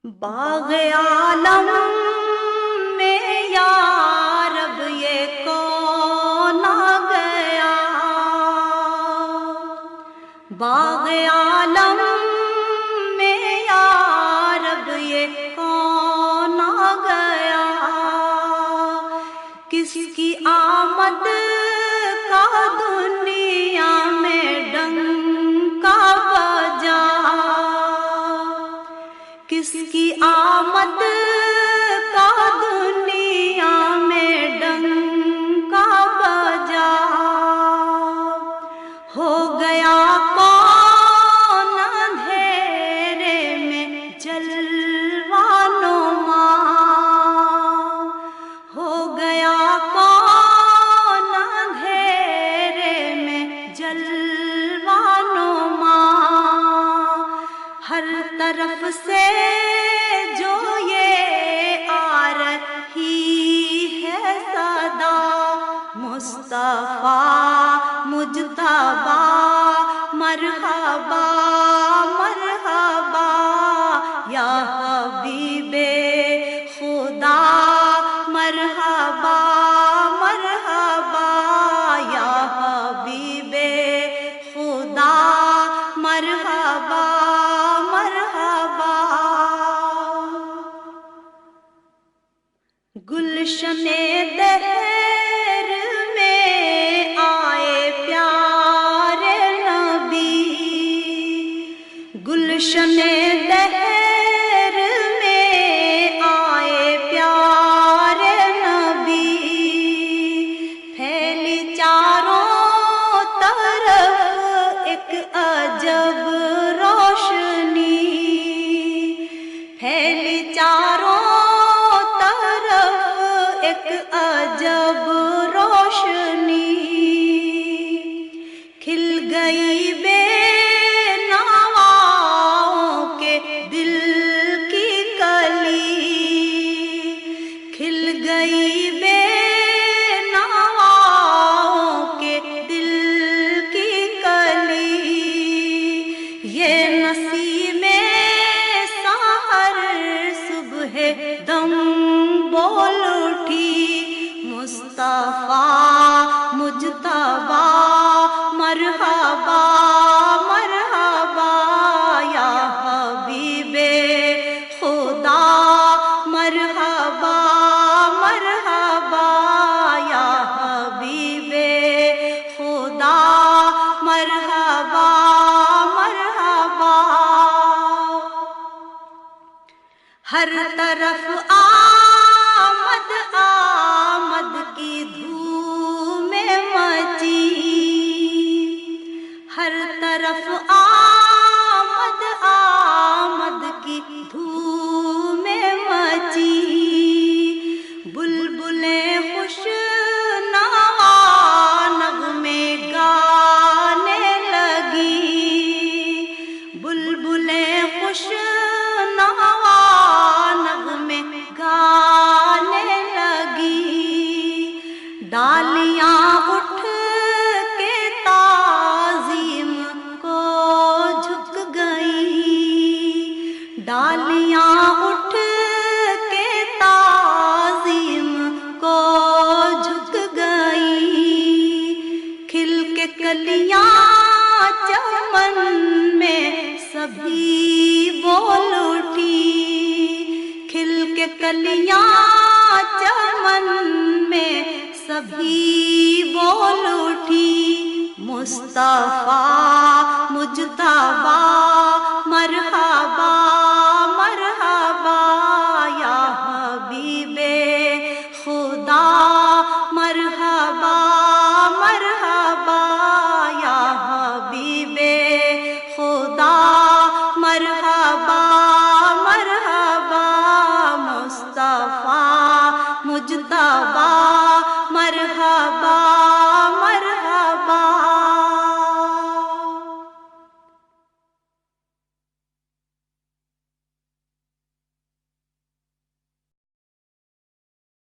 باغ عالم میں یا رب یہ کون آ گیا، باغ عالم میں یا رب یہ کون آ گیا، کس کی آمد کا دنیا میں ڈنکا بجا، کس کی آمد کا دنیا میں ڈنکا بجا، ہو گیا کون اندھیرے میں جلوہ نما، ہو گیا کون اندھیرے میں جلوہ نما، ہر طرف سے جو یہ آ رہی ہے صدا، مصطفیٰ مجتبیٰ مرحبا مرحبا، یا حبیب خدا مرحبا مرحبا، یا حبیب خدا مرحبا مرحبا، گلشن دہر میں آئے پیارے نبی، گلشن دہر میں آئے پیارے نبی، پھیلی چاروں طرف ایک عجب روشنی، پھیلی چاروں طرف ایک عجب روشنی، کھل گئی بے نواؤں کے دل کی کلی، کھل گئی بے نواؤں کے دل کی کلی، یہ نسیم سحر صبح دم بول اٹھی، مصطفیٰ مجتبیٰ مرحبا مرحبا، یا حبیب خدا مرحبا مرحبا، یا حبیب خدا مرحبا مرحبا، ہر طرف آمد آمد کی دھوم مچی، ہر طرف آمد آمد کی دھوم مچی، بلبلیں خوش نوا نغمے گانے لگی، بلبلیں خوش نوا نغمے گانے لگی، ڈالیاں اٹھ کے تعظیم کو جھک گئی، ڈالیاں اٹھ کے تعظیم کو جھک گئی، کھل کے کلیاں چمن میں سبھی بول اٹھی، کھل کے کلیاں چمن میں سبھی بول اٹھی، مصطفیٰ مجتبیٰ مرحبا مرحبا، یا حبیب خدا مرحبا مرحبا، یا حبیب خدا مرحبا مرحبا، مصطفیٰ مجتبیٰ مرحبا